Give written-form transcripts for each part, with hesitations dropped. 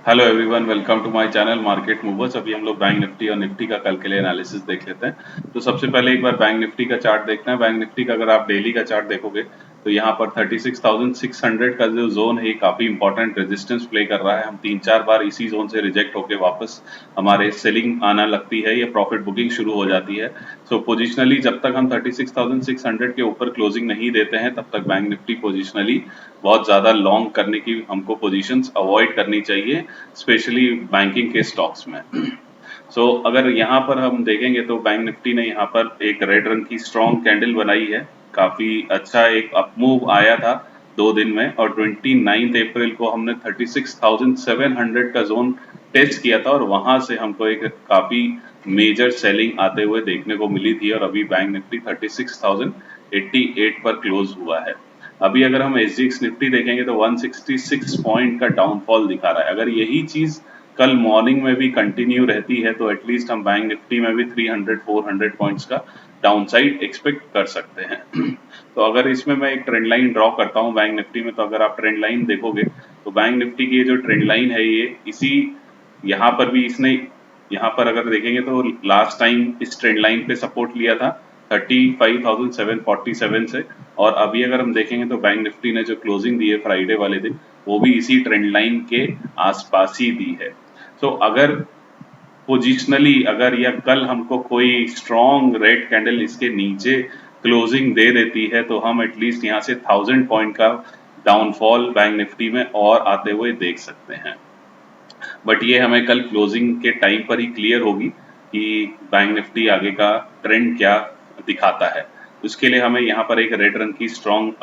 Hello everyone, welcome to my channel market movers. अभी हम लोग बैंक निफ्टी और निफ्टी का कल के लिए एनालिसिस देख लेते हैं। तो सबसे पहले एक बार बैंक निफ्टी का चार्ट देखते हैं। बैंक निफ्टी का अगर आप डेली का चार्ट देखोगे तो यहाँ पर 36,600 का जो जोन है काफी इंपॉर्टेंट रेजिस्टेंस प्ले कर रहा है। हम 3-4 बार इसी जोन से रिजेक्ट होकर वापस हमारे सेलिंग आना लगती है, ये प्रॉफिट बुकिंग शुरू हो जाती है। सो पोजिशनली जब तक हम 36,600 के ऊपर क्लोजिंग नहीं देते हैं तब तक बैंक निफ्टी पोजिशनली बहुत ज्यादा लॉन्ग करने की हमको पोजीशंस अवॉइड करनी चाहिए, स्पेशली बैंकिंग के स्टॉक्स में। अगर यहाँ पर हम देखेंगे तो बैंक निफ्टी ने यहाँ पर एक रेड रंग की स्ट्रॉन्ग कैंडल बनाई है। काफी अच्छा एक अप मूव आया था 2 दिन में, और 29 अप्रैल को हमने 36,700 का जोन टेस्ट किया था और वहां से हमको एक काफी मेजर सेलिंग आते हुए देखने को मिली थी, और अभी बैंक निफ्टी 36,088 पर क्लोज हुआ है। अभी अगर हम एसजीएक्स निफ्टी देखेंगे तो 166 पॉइंट का डाउनफॉल दिखा रहा है। अगर यही चीज कल मॉर्निंग में भी कंटिन्यू रहती है तो एटलीस्ट हम बैंक निफ्टी में भी 300-400 पॉइंट्स का डाउनसाइड एक्सपेक्ट कर सकते हैं। तो अगर इसमें मैं एक ट्रेंड लाइन ड्रॉ करता हूं बैंक निफ्टी में, तो अगर आप ट्रेंड लाइन देखोगे तो बैंक निफ्टी की ये जो ट्रेंड लाइन है ये इसी यहाँ पर भी इसने यहाँ पर अगर देखेंगे तो लास्ट टाइम इस ट्रेंड लाइन पे सपोर्ट लिया था 35,747 से, और अभी अगर हम देखेंगे तो बैंक निफ्टी ने जो क्लोजिंग दी है फ्राइडे वाले दिन वो भी इसी ट्रेंड लाइन के आसपास ही दी है। अगर पोजिशनली अगर या कल हमको कोई स्ट्रॉन्ग रेड कैंडल इसके नीचे क्लोजिंग दे देती है तो हम एटलीस्ट यहाँ से 1000 पॉइंट का डाउनफॉल बैंक निफ्टी में और आते हुए देख सकते हैं। बट ये हमें कल क्लोजिंग के टाइम पर ही क्लियर होगी कि बैंक निफ्टी आगे का ट्रेंड क्या दिखाता है। उसके लिए हमें यहाँ पर एक रेड रंग की स्ट्रॉन्ग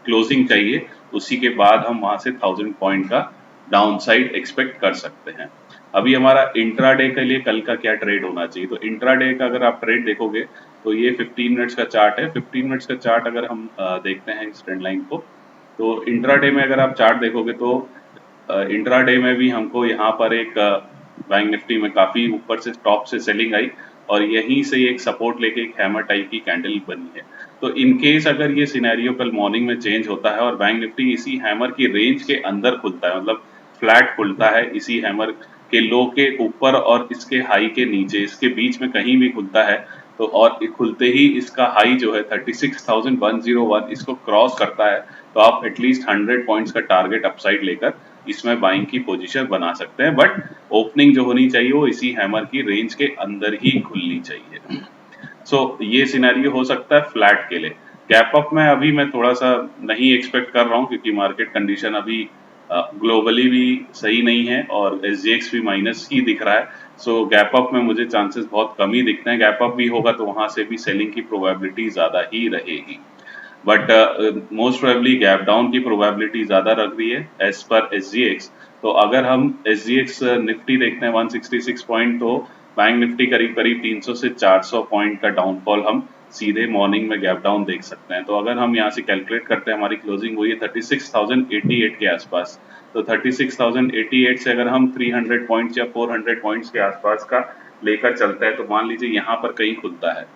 क्लोजिंग चाहिए, उसी के बाद हम वहां से 1000 पॉइंट का डाउन साइड एक्सपेक्ट कर सकते हैं। अभी हमारा इंट्राडे के लिए कल का क्या ट्रेड होना चाहिए, तो इंट्राडे का अगर आप ट्रेड देखोगे तो ये 15 मिनट्स का चार्ट है। 15 मिनट्स का चार्ट अगर हम देखते हैं इस ट्रेंड लाइन को, तो इंट्राडे में अगर आप चार्ट देखोगे तो इंट्राडे में भी हमको यहाँ पर एक बैंक निफ्टी में काफी ऊपर से टॉप से सेलिंग आई और यहीं से एक सपोर्ट लेके एक हैमर टाइप की कैंडल बनी है। तो इन केस अगर ये सिनेरियो कल मॉर्निंग में चेंज होता है और बैंक निफ्टी इसी हैमर की रेंज के अंदर खुलता है, मतलब फ्लैट खुलता है इसी हैमर के लो के ऊपर और इसके हाई के नीचे, इसके बीच में कहीं भी खुलता है, तो और खुलते ही इसका हाई जो है 36,101 इसको क्रॉस करता है, तो आप एटलीस्ट 100 पॉइंट्स का टारगेट अपसाइड लेकर इसमें बाइंग की पोजीशन बना सकते हैं। बट ओपनिंग जो होनी चाहिए वो इसी हैमर की रेंज के अंदर ही खुलनी चाहिए। ये सिनेरियो हो सकता है फ्लैट के लिए। गैप अप में अभी मैं थोड़ा सा नहीं एक्सपेक्ट कर रहा हूँ, क्योंकि मार्केट कंडीशन अभी ग्लोबली भी सही नहीं है और एसजीएक्स भी माइनस ही दिख रहा है। गैप अप में मुझे चांसेस बहुत कम ही दिखते हैं। गैप अप भी होगा तो वहां से भी सेलिंग की प्रोबेबिलिटी ज्यादा ही रहेगी, but most probably gap down की प्रोबेबिलिटी ज्यादा रख रही है एज पर एसजीएक्स। तो अगर हम एसजीएक्स निफ्टी देखते हैं 166 पॉइंट, तो बैंक निफ्टी करीब करीब 300 से 400 पॉइंट का डाउनफॉल हम सीधे मॉर्निंग में गैप डाउन देख सकते हैं। तो अगर हम यहाँ से कैलकुलेट करते हैं, हमारी क्लोजिंग हुई है 36,088 के आसपास, तो 36,088 से अगर हम 300 पॉइंट्स या 400 पॉइंट्स के आसपास का लेकर चलते हैं, तो मान लीजिए यहाँ पर कहीं खुलता है,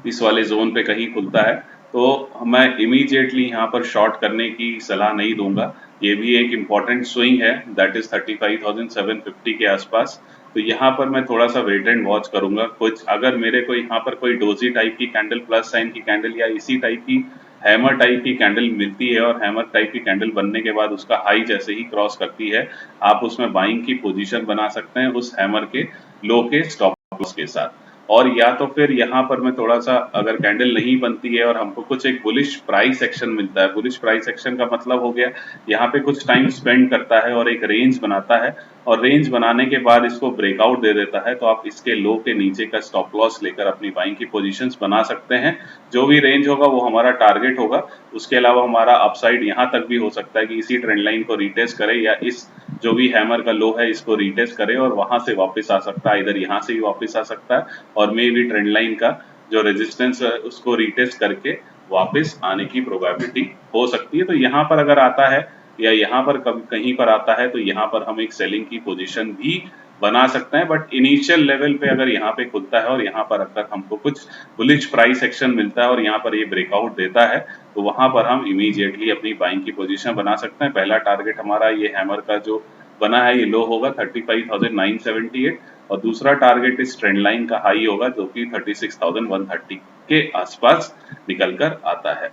इस वाले जोन पे कहीं खुलता है, तो मैं इमीडिएटली यहाँ पर शॉर्ट करने की सलाह नहीं दूंगा। ये भी एक इम्पॉर्टेंट स्विंग है, दैट इज 35,750 के आसपास। तो यहाँ पर मैं थोड़ा सा वेट एंड वॉच करूंगा। कुछ अगर मेरे को यहाँ पर कोई डोजी टाइप की कैंडल, प्लस साइन की कैंडल या इसी टाइप की हैमर टाइप की कैंडल मिलती है और हैमर टाइप की कैंडल बनने के बाद उसका हाई जैसे ही क्रॉस करती है, आप उसमें बाइंग की पोजीशन बना सकते हैं उस हैमर के लो के स्टॉप लॉस के साथ। और या तो फिर यहाँ पर मैं थोड़ा सा, अगर कैंडल नहीं बनती है और हमको कुछ एक बुलिश प्राइस एक्शन मिलता है, बुलिश प्राइस एक्शन का मतलब हो गया यहाँ पे कुछ टाइम स्पेंड करता है और एक रेंज बनाता है, और रेंज बनाने के बाद इसको ब्रेकआउट दे देता है, तो आप इसके लो के नीचे का स्टॉप लॉस लेकर अपनी बाइंग की पोजीशंस बना सकते हैं। जो भी रेंज होगा वो हमारा टारगेट होगा। उसके अलावा हमारा अपसाइड यहाँ तक भी हो सकता है कि इसी ट्रेंड लाइन को रिटेस्ट करे या इस जो भी हैमर का लो है इसको रिटेस्ट करे और वहां से वापस आ सकता है, इधर यहाँ से भी वापस आ सकता है, और मे भी ट्रेंड लाइन का जो रेजिस्टेंस है उसको रिटेस्ट करके वापस आने की प्रोबेबिलिटी हो सकती है। तो यहाँ पर अगर आता है या यहाँ पर कहीं पर आता है तो यहाँ पर हम एक सेलिंग की पोजीशन भी बना सकते हैं। बट इनिशियल लेवल पे अगर यहाँ पे खुलता है और यहाँ पर अगर हमको कुछ बुलिश प्राइस एक्शन मिलता है और यहाँ पर ये ब्रेकआउट देता है, तो वहां पर हम इमीडिएटली अपनी बाइंग की पोजीशन बना सकते हैं। पहला टारगेट हमारा ये हैमर का जो बना है ये लो होगा 35,978 और दूसरा टारगेट इस ट्रेंड लाइन का हाई होगा जो कि 36,130 के आसपास निकल कर आता है।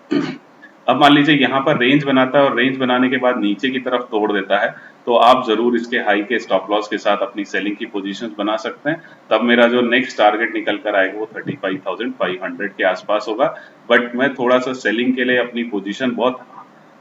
अब मान लीजिए यहाँ पर रेंज बनाता है और रेंज बनाने के बाद नीचे की तरफ तोड़ देता है, तो आप जरूर इसके हाई के स्टॉप लॉस के साथ अपनी सेलिंग की पोजीशंस बना सकते हैं। तब मेरा जो नेक्स्ट टारगेट निकल कर आएगा वो 35,500 के आसपास होगा। बट मैं थोड़ा सा सेलिंग के लिए अपनी पोजीशन बहुत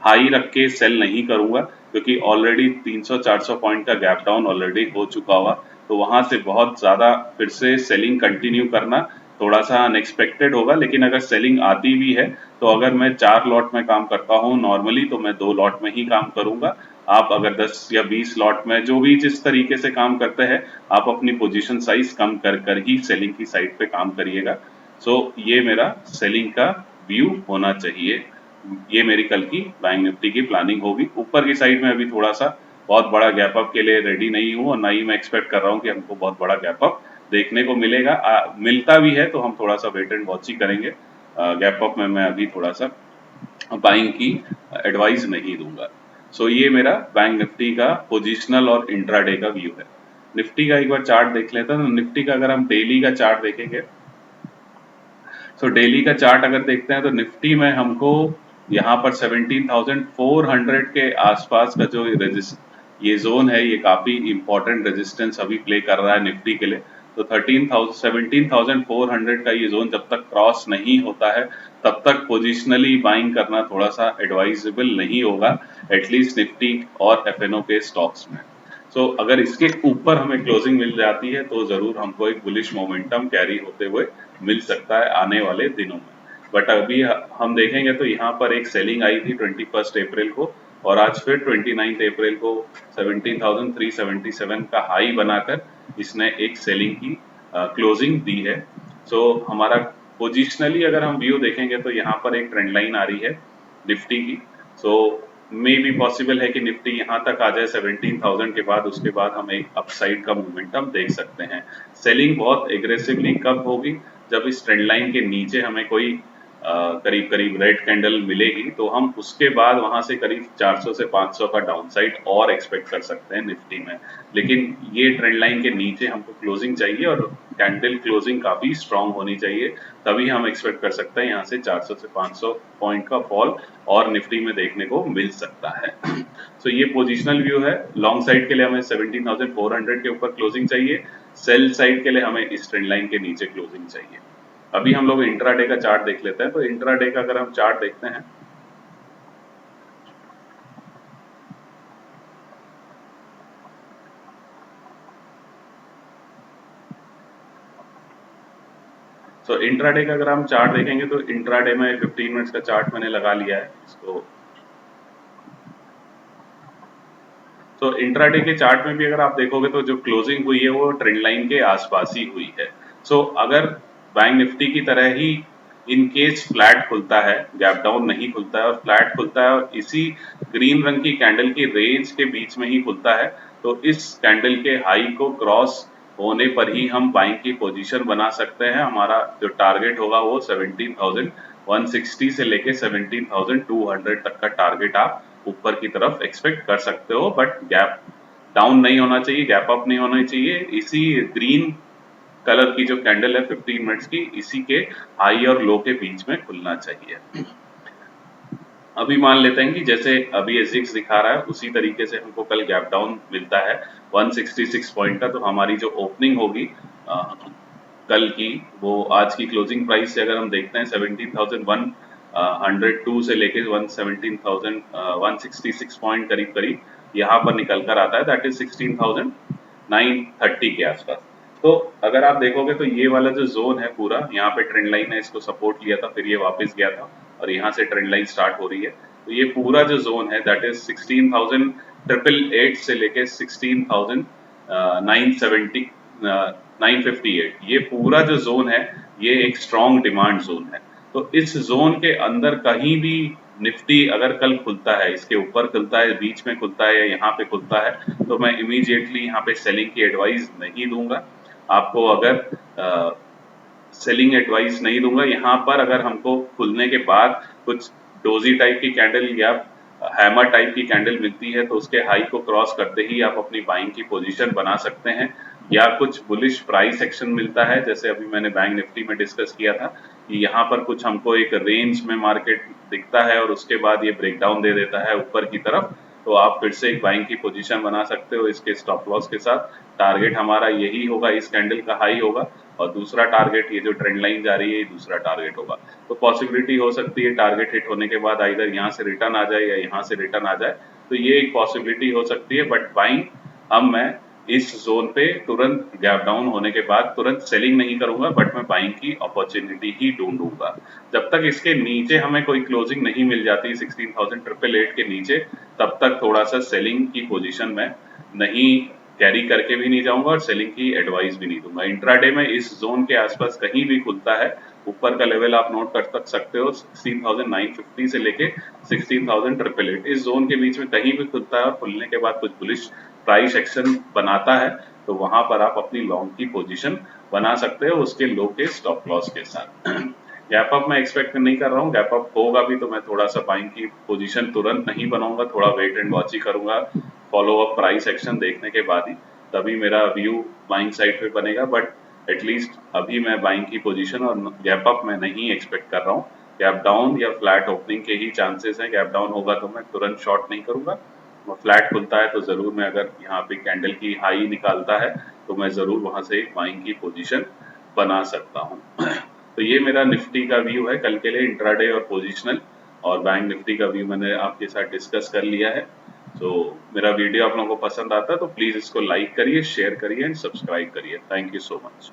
हाई रख के सेल नहीं करूंगा, क्योंकि ऑलरेडी 300-400 पॉइंट का गैप डाउन ऑलरेडी हो चुका हुआ, तो वहां से बहुत ज्यादा फिर से सेलिंग कंटिन्यू करना थोड़ा सा अनएक्सपेक्टेड होगा। लेकिन अगर सेलिंग आती भी है तो अगर मैं 4 लॉट में काम करता हूँ नॉर्मली, तो मैं 2 लॉट में ही काम करूंगा। आप अगर 10 या 20 लॉट में जो भी जिस तरीके से काम करते हैं, आप अपनी पोजीशन साइज कम कर कर ही सेलिंग की साइड पे काम करिएगा। सो ये मेरा सेलिंग का व्यू होना चाहिए। ये मेरी कल की बैंक निफ्टी की प्लानिंग होगी। ऊपर की साइड में अभी थोड़ा सा बहुत बड़ा गैप अप के लिए रेडी नहीं हूँ और ना ही मैं एक्सपेक्ट कर रहा हूँ कि हमको बहुत बड़ा गैप अप देखने को मिलेगा। मिलता भी है तो हम थोड़ा सा वेट एंड वॉच ही करेंगे। गैप अप में मैं अभी थोड़ा सा बाइंग की एडवाइस नहीं दूंगा। सो ये मेरा बैंक निफ्टी का पोजिशनल और इंट्राडे का व्यू है। निफ्टी का एक बार चार्ट देख लेते हैं। तो निफ्टी का अगर हम डेली का चार्ट देखेंगे, सो डेली का चार्ट अगर देखते हैं तो निफ्टी में हमको यहाँ पर 17,400 के आसपास का जो ये जोन है, ये काफी इंपॉर्टेंट रेजिस्टेंस अभी प्ले कर रहा है निफ्टी के लिए। तो 17,400 का ये जोन जब तक क्रॉस नहीं होता है तब तक पोजिशनली बाइंग करना थोड़ा सा एडवाइजेबल नहीं होगा, एटलीस्ट निफ्टी और एफएनओ के स्टॉक्स में। सो अगर इसके ऊपर हमें क्लोजिंग मिल जाती है तो जरूर हमको एक बुलिश मोमेंटम कैरी होते हुए मिल सकता है आने वाले दिनों में। बट अभी हम देखेंगे तो यहाँ पर एक सेलिंग आई थी 21 अप्रैल को, और आज फिर 29 अप्रैल को 17,377 का हाई बनाकर इसने एक सेलिंग की क्लोजिंग दी है। सो हमारा पोजिशनली अगर हम व्यू देखेंगे तो यहाँ पर एक ट्रेंड लाइन आ रही है निफ्टी की। सो मे बी पॉसिबल है कि निफ्टी यहाँ तक आ जाए 17,000 के बाद, उसके बाद हम एक अपसाइड का मोमेंटम देख सकते हैं। सेलिंग बहुत एग्रेसिवली कब होगी? जब इस ट्रेंड लाइन के नीचे हमें कोई करीब करीब रेड कैंडल मिलेगी, तो हम उसके बाद वहां से करीब 400 से 500 का डाउनसाइड और एक्सपेक्ट कर सकते हैं निफ्टी में। लेकिन ये ट्रेंड लाइन के नीचे हमको क्लोजिंग चाहिए और कैंडल क्लोजिंग काफी स्ट्रांग होनी चाहिए, तभी हम एक्सपेक्ट कर सकते हैं यहाँ से 400 से 500 पॉइंट का फॉल और निफ्टी में देखने को मिल सकता है। सो ये पोजिशनल व्यू है। लॉन्ग साइड के लिए हमें 17,400 के ऊपर क्लोजिंग चाहिए, सेल साइड के लिए हमें इस ट्रेंड लाइन के नीचे क्लोजिंग चाहिए। अभी हम लोग इंट्राडे का चार्ट देख लेते हैं। तो इंट्राडे का अगर हम चार्ट देखते हैं, तो इंट्राडे का अगर हम चार्ट देखेंगे तो इंट्राडे में 15 मिनट्स का चार्ट मैंने लगा लिया है इसको। तो इंट्राडे के चार्ट में भी अगर आप देखोगे तो जो क्लोजिंग हुई है वो ट्रेंड लाइन के आसपास ही हुई है। सो अगर बैंक निफ्टी की तरह ही इन केस फ्लैट खुलता है, गैप डाउन नहीं खुलता है और फ्लैट खुलता है और इसी ग्रीन रंग की कैंडल की रेंज के बीच में ही खुलता है, तो इस कैंडल के हाई को क्रॉस होने पर ही हम बाइंग की पोजीशन बना सकते हैं। हमारा जो टारगेट होगा वो 17,160 से लेके 17,200 तक का टारगेट आप ऊपर की तरफ एक्सपेक्ट कर सकते हो। बट गैप डाउन नहीं होना चाहिए, गैप अप नहीं होना चाहिए। इसी ग्रीन कलर की जो कैंडल है 15 मिनट्स की, इसी के हाई और लो के बीच में खुलना चाहिए। अभी मान लेते हैं कि जैसे अभी एसिक्स दिखा रहा है उसी तरीके से हमको कल गैप डाउन मिलता है 166 पॉइंट का, तो हमारी जो ओपनिंग होगी कल की, वो आज की क्लोजिंग प्राइस से अगर हम देखते हैं 17,102 से लेके 117,166 पॉइंट करीब करीब यहाँ पर निकल कर आता है, दैट इज 16,930 के आसपास। तो अगर आप देखोगे तो ये वाला जो जोन है पूरा, यहाँ पे ट्रेंड लाइन है, इसको सपोर्ट लिया था, फिर ये वापस गया था और यहाँ से ट्रेंड लाइन स्टार्ट हो रही है। तो ये पूरा जो जोन है दैट इज 16,888 से लेके 16,970 958, ये पूरा जो जोन है ये एक स्ट्रॉन्ग डिमांड जोन है। तो इस जोन के अंदर कहीं भी निफ्टी अगर कल खुलता है, इसके ऊपर खुलता है, बीच में खुलता है या यहाँ पे खुलता है, तो मैं इमीडिएटली यहाँ पे सेलिंग की एडवाइस नहीं दूंगा आपको। अगर सेलिंग एडवाइस नहीं दूंगा यहाँ पर, अगर हमको खुलने के बाद कुछ डोजी टाइप की कैंडल या हैमर टाइप की कैंडल मिलती है तो उसके हाई को क्रॉस करते ही आप अपनी बाइंग की पोजीशन बना सकते हैं, या कुछ बुलिश प्राइस एक्शन मिलता है जैसे अभी मैंने बैंक निफ्टी में डिस्कस किया था कि यहाँ पर कुछ हमको एक रेंज में मार्केट दिखता है और उसके बाद ये ब्रेकडाउन दे देता है ऊपर की तरफ, तो आप फिर से एक बाइंग की पोजीशन बना सकते हो इसके स्टॉप लॉस के साथ। टारगेट हमारा यही होगा, इस कैंडल का हाई होगा, और दूसरा टारगेट ये जो ट्रेंड लाइन जा रही है ये दूसरा टारगेट होगा। तो पॉसिबिलिटी हो सकती है टारगेट हिट होने के बाद आइदर यहाँ से रिटर्न आ जाए या यहाँ से रिटर्न आ जाए, तो ये एक पॉसिबिलिटी हो सकती है। बट बाइंग अब मैं इस जोन पे तुरंत गैप डाउन होने के बाद तुरंत सेलिंग नहीं करूंगा, बट मैं बाइंग की अपॉर्चुनिटी ही ढूंढूंगा। जब तक इसके नीचे हमें कोई क्लोजिंग नहीं मिल जाती 16,888 के नीचे, तब तक थोड़ा सा सेलिंग की पोजीशन में नहीं कैरी करके भी नहीं जाऊंगा और सेलिंग की एडवाइस भी नहीं दूंगा। इंट्राडे में इस जोन के आसपास कहीं भी खुलता है, ऊपर का लेवल आप नोट कर सकते हो 16,950 से लेके 16,888, इस जोन के बीच में कहीं भी खुलता है और खुलने के बाद कुछ बुलिश प्राइस एक्शन बनाता है, तो वहां पर आप अपनी लॉन्ग की पोजीशन बना सकते हो उसके लो के स्टॉप लॉस के साथ। गैप अप मैं एक्सपेक्ट नहीं कर रहा हूँ, गैप अप होगा भी तो मैं थोड़ा सा बाइंग की पोजीशन तुरंत नहीं बनाऊंगा, थोड़ा वेट एंड वॉच ही करूंगा, फॉलो अप प्राइस एक्शन देखने के बाद ही तभी मेरा व्यू बाइंग साइड पे बनेगा। बट एटलीस्ट अभी मैं बाइंग की पोजीशन और गैप अप मैं नहीं एक्सपेक्ट कर रहा हूँ। गैप डाउन या फ्लैट ओपनिंग के ही चांसेस हैं, गैप डाउन होगा तो मैं तुरंत शॉर्ट नहीं करूंगा, फ्लैट खुलता है तो जरूर मैं, अगर यहाँ पे कैंडल की हाई निकालता है तो मैं जरूर वहां से एक बाइंग की पोजीशन बना सकता हूँ। तो ये मेरा निफ्टी का व्यू है कल के लिए, इंट्राडे और पोजिशनल, और बैंक निफ्टी का व्यू मैंने आपके साथ डिस्कस कर लिया है। तो मेरा वीडियो आप लोगों को पसंद आता है तो प्लीज इसको लाइक करिए, शेयर करिए एंड सब्सक्राइब करिए। Thank you so much.